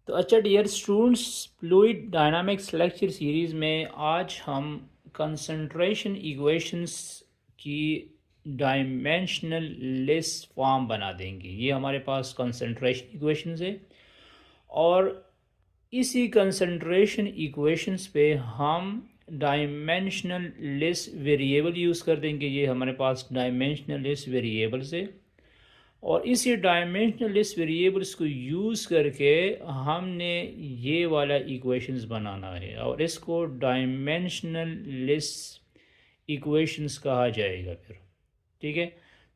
तो अच्छा dear students, fluid dynamics lecture series में आज हम कंसंट्रेशन इक्वेशंस की डायमेंशनल लेस फॉर्म बना देंगे। ये हमारे पास कंसंट्रेशन इक्वेशंस है और इसी कंसंट्रेशन इक्वेशंस पे हम डायमेंशनल लेस वेरिएबल यूज़ कर देंगे। ये हमारे पास डायमेंशनल लेस वेरिएबल्स है और इसी डायमेंशनल लेस वेरिएबल्स को यूज़ करके हमने ये वाला इक्वेशंस बनाना है और इसको डायमेंशनल लेस इक्वेशंस कहा जाएगा फिर। ठीक है,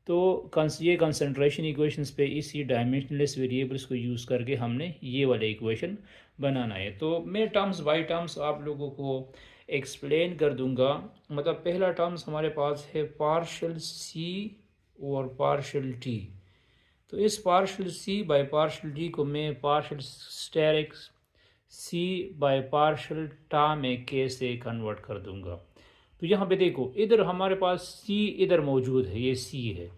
तो ये कंसंट्रेशन इक्वेशंस पे इसी डायमेंशनल लेस वेरिएबल्स को यूज़ करके हमने ये वाला इक्वेशन बनाना है। तो मैं टर्म्स बाय टर्म्स आप लोगों को एक्सप्लेन कर दूंगा। मतलब पहला टर्म्स हमारे पास है पार्शल सी और पार्शल टी। तो इस partial C by partial D को मैं partial steric C by partial टा में के से कन्वर्ट कर दूंगा। तो यहाँ पे देखो, इधर हमारे पास सी इधर मौजूद है, ये सी है।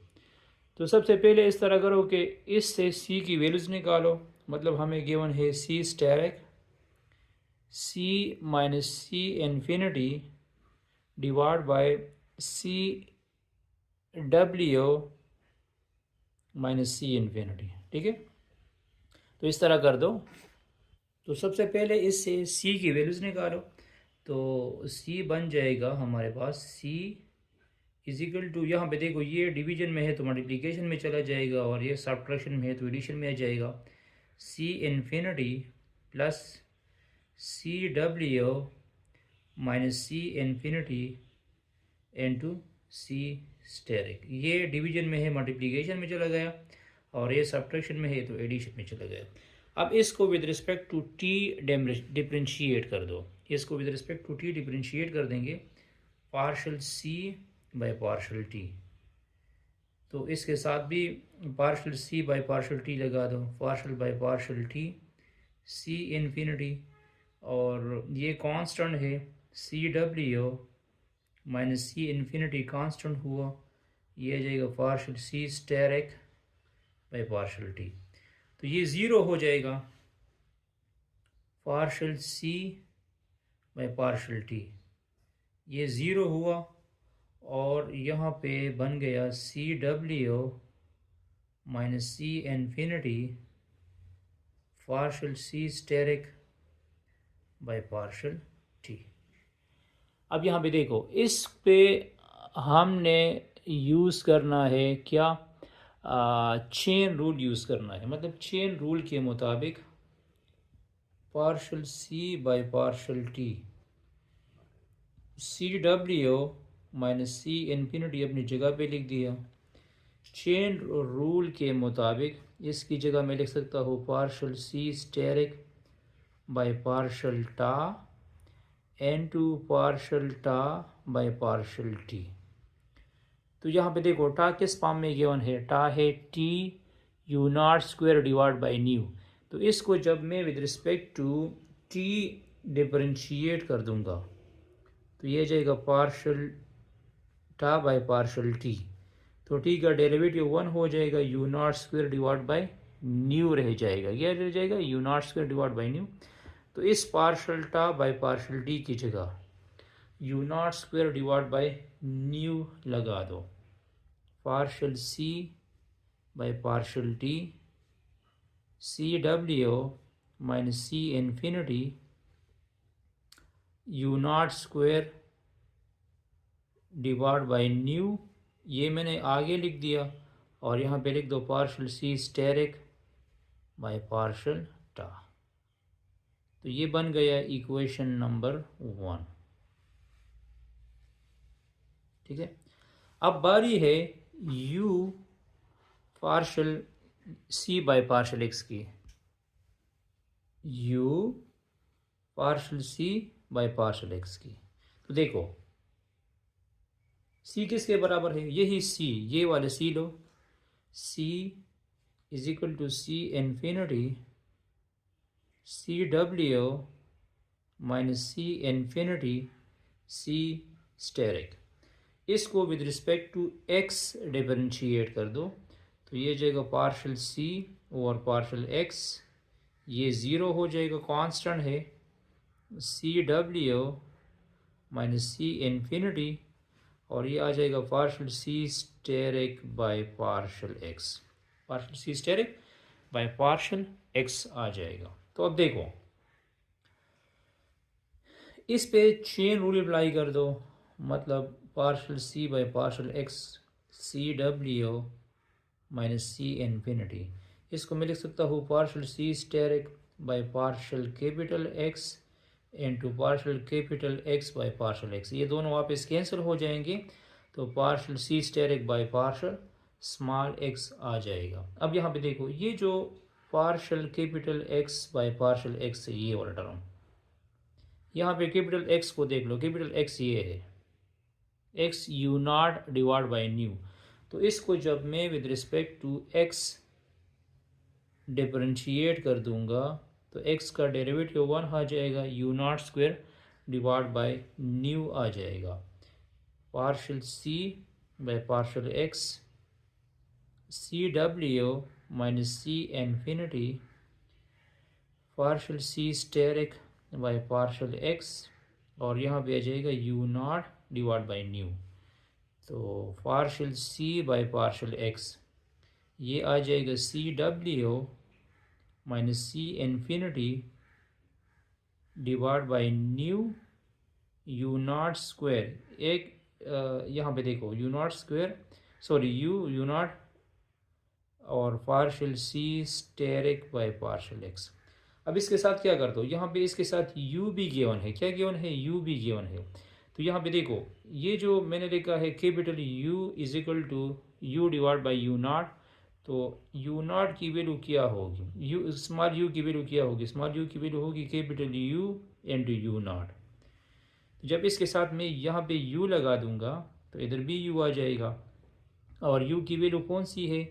तो सबसे पहले इस तरह करो कि इससे सी की वैल्यूज़ निकालो। मतलब हमें गिवन है C asterisk C minus C infinity divide by C W minus C infinity. ठीक है, तो इस तरह कर दो। तो सबसे पहले इससे सी की वैल्यूज़ निकालो। तो सी बन जाएगा हमारे पास सी इज इक्वल टू, यहाँ पे देखो ये डिवीजन में है तो मल्टीप्लिकेशन में चला जाएगा और ये सब्ट्रैक्शन में है तो एडिशन में आ जाएगा। C infinity plus C W minus C infinity into C asterisk. ये डिवीजन में है मल्टीप्लिकेशन में चला गया और ये सब्ट्रैक्शन में है तो एडिशन में चला गया। अब इसको with respect to T differentiate कर दो। इसको with respect to T differentiate कर देंगे partial C by partial T. तो इसके साथ भी partial C by partial T लगा दो, partial by partial T C infinity और ये कांस्टेंट है C W minus C infinity constant हुआ, ये आ जाएगा partial C steric by partial T. तो ये ज़ीरो हो जाएगा, partial C by partial T ये ज़ीरो हुआ और यहाँ पे बन गया C W minus C infinity partial C steric by partial T. अब यहाँ पे देखो, इस पे हमने यूज़ करना है क्या, चेन रूल यूज़ करना है। मतलब चेन रूल के मुताबिक partial C by partial T C W minus C infinity अपनी जगह पे लिख दिया। चेन रूल के मुताबिक इसकी जगह मैं लिख सकता हूँ partial C steric by partial tau into partial टा बाय पार्शल टी। तो यहाँ पे देखो टा किस फॉर्म में गिवन है, टा है T U naught square divide by nu. तो इसको जब मैं with respect to T differentiate कर दूंगा तो ये जाएगा पार्शल टा बाय पार्शल टी। तो टी का डेरिवेटिव वन हो जाएगा, U naught square divide by nu रह जाएगा, यह रह जाएगा U naught square divide by nu. तो इस पार्शल टा बाय पार्शल टी की जगह U naught square divide by nu लगा दो। Partial C by partial T C W minus C infinity U naught square divide by nu, ये मैंने आगे लिख दिया और यहाँ पे लिख दो partial C steric by partial टा। तो ये बन गया इक्वेशन नंबर 1। ठीक है, अब बारी है u partial C by partial X की। u partial C by partial X की। तो देखो c किसके बराबर है, यही c, ये वाले c लो। c is equal to C infinity C W minus C infinity C asterisk. इसको with respect to x differentiate कर दो। तो ये जाएगा पार्शल c और पार्शल x ये ज़ीरो हो जाएगा, कांस्टेंट है C W minus C infinity, और ये आ जाएगा partial C steric by partial X, partial C steric by partial X आ जाएगा। तो अब देखो इस पे चेन रूल अप्लाई कर दो, मतलब partial C by partial X C W minus C infinity, इसको मैं लिख सकता हूँ partial C steric by partial capital X into partial capital X by partial X. ये दोनों वापस कैंसिल हो जाएंगे, तो partial C steric by partial small X आ जाएगा। अब यहाँ पे देखो ये जो partial capital X by partial X है, ये वाला टर्म, यहाँ पे कैपिटल एक्स को देख लो, कैपिटल एक्स ये है, X U naught divide by nu. तो इसको जब मैं with respect to X differentiate कर दूंगा तो एक्स का डेरिवेटिव वन आ जाएगा, U naught square divide by nu आ जाएगा, partial C by partial X C W minus C infinity partial C steric by partial X, और यहाँ पे आ जाएगा U naught divide by nu. तो partial C by partial X ये आ जाएगा C W minus C infinity divide by nu U naught square, एक यहाँ पे देखो U naught square, sorry U naught, और partial C steric by partial X. अब इसके साथ क्या कर दो, यहाँ पे इसके साथ u भी गिवन है, क्या गिवन है, u भी गिवन है। तो यहाँ पे देखो ये जो मैंने लिखा है capital U is equal to U divide by U naught, तो यू नॉट की वैल्यू क्या होगी, यू स्मॉल यू की वैल्यू क्या होगी, स्मॉल यू की वैल्यू होगी capital U into U naught. तो जब इसके साथ मैं यहाँ पे u लगा दूंगा तो इधर भी u आ जाएगा, और u की वैल्यू कौन सी है,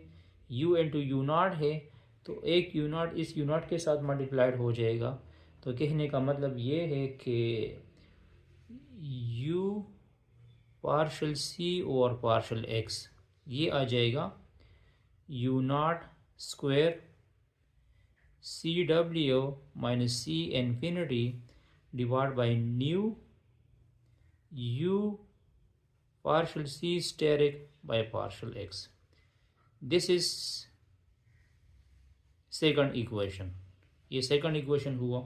u इंटू यू नॉट है, तो एक यू नॉट इस यू नॉट के साथ मल्टीप्लाइड हो जाएगा। तो कहने का मतलब ये है कि u पार्शल सी और पार्शल एक्स ये आ जाएगा U naught square C W minus C infinity divide by nu u partial c steric by partial x. This is second equation, ये सेकंड इक्वेशन हुआ।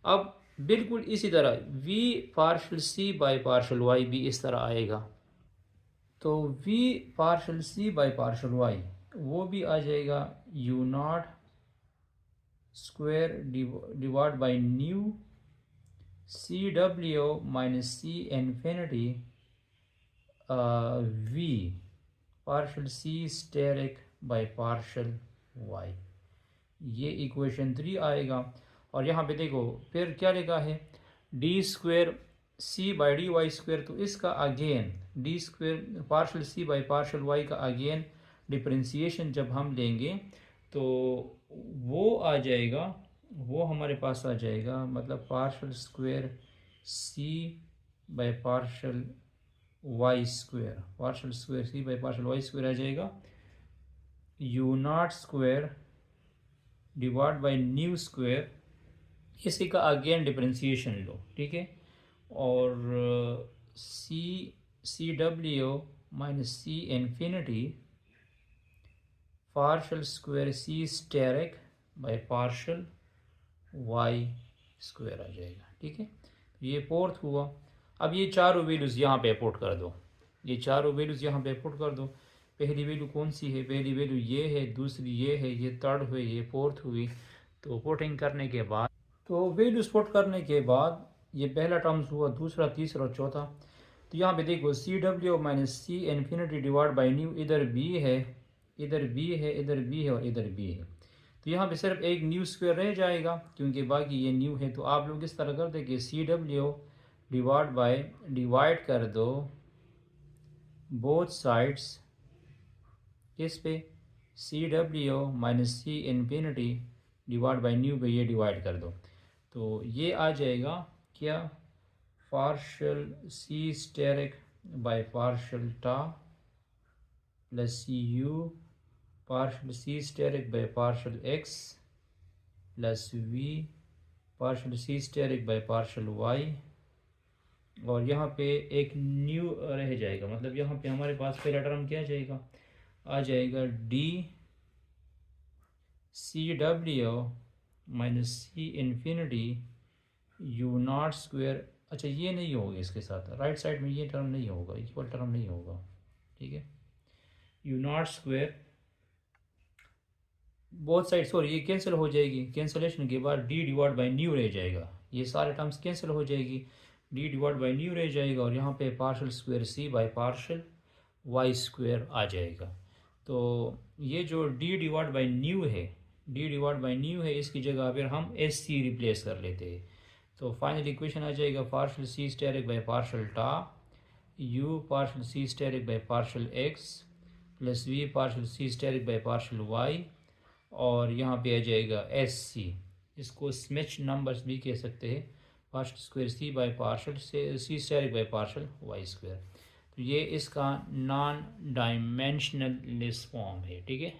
अब बिल्कुल इसी तरह v partial c by partial y भी इस तरह आएगा, तो v partial c by partial y वो भी आ जाएगा u naught square divide by nu C W minus C infinity v partial c steric by partial y, ये इक्वेशन 3 आएगा। और यहाँ पे देखो फिर क्या लिखा है, D square C by D Y square, तो इसका again D square partial C by partial Y का अगेन डिफरेंशिएशन जब हम लेंगे तो वो आ जाएगा, वो हमारे पास आ जाएगा, मतलब partial square C by partial Y square, partial square C by partial Y square आ जाएगा U naught square divide by nu square, इसी का अगेन डिफरेंशिएशन लो, ठीक है, और C W minus C infinity partial square C steric by partial Y square आ जाएगा, ठीक है। ये फोर्थ हुआ। अब ये चारों वैल्यूज़ यहाँ पे पुट कर दो, ये चारों वैल्यूज़ यहाँ पे पुट कर दो। पहली वैल्यू कौन सी है, पहली वैल्यू ये है, दूसरी ये है, ये थर्ड हुई, ये फोर्थ हुई। तो पुटिंग करने के बाद, तो वैल्यूज पुट करने के बाद ये पहला टर्म्स हुआ, दूसरा, तीसरा और चौथा। तो यहाँ पे देखो C W minus C infinity divide by nu, इधर बी है, इधर बी है, इधर बी है और इधर बी है। तो यहाँ पे सिर्फ एक न्यू स्क्वायर रह जाएगा क्योंकि बाकी ये न्यू है। तो आप लोग इस तरह कर दे कि सी डब्ल्यू डिवाइड कर दो बोथ साइड्स, किस पे, C W minus C infinity divide by nu पे ये डिवाइड कर दो। तो ये आ जाएगा क्या, partial C steric by partial tau plus C U partial C steric by partial X plus V partial C asterisk by partial Y, और यहाँ पे एक न्यू रह जाएगा, मतलब यहाँ पे हमारे पास पहला टर्म क्या जाएगा, आ जाएगा D C W minus C infinity U naught square. अच्छा ये नहीं होगा, इसके साथ राइट साइड में ये टर्म नहीं होगा, इक्वल टर्म नहीं होगा, ठीक है। You naught square both side, sorry ये कैंसिल हो जाएगी, कैंसिलेशन के बाद डी डिवाइड बाई न्यू रह जाएगा, ये सारे टर्म्स कैंसिल हो जाएगी, डी डिवाइड बाई न्यू रह जाएगा, और यहाँ पे partial square C by partial Y square आ जाएगा। तो ये जो डी डिवाइड बाई न्यू है, डी डिवाइड बाई न्यू है, इसकी जगह पर हम एस सी रिप्लेस कर लेते हैं। तो फाइनल इक्वेशन आ जाएगा partial C asterisk by partial tau U partial C asterisk by partial X plus V partial C asterisk by partial Y, और यहाँ पे आ जाएगा एस सी, इसको स्मिच नंबर्स भी कह सकते हैं, partial square C by partial से C asterisk by partial Y square. तो ये इसका नॉन डायमेंशनल लेस फॉर्म है, ठीक है।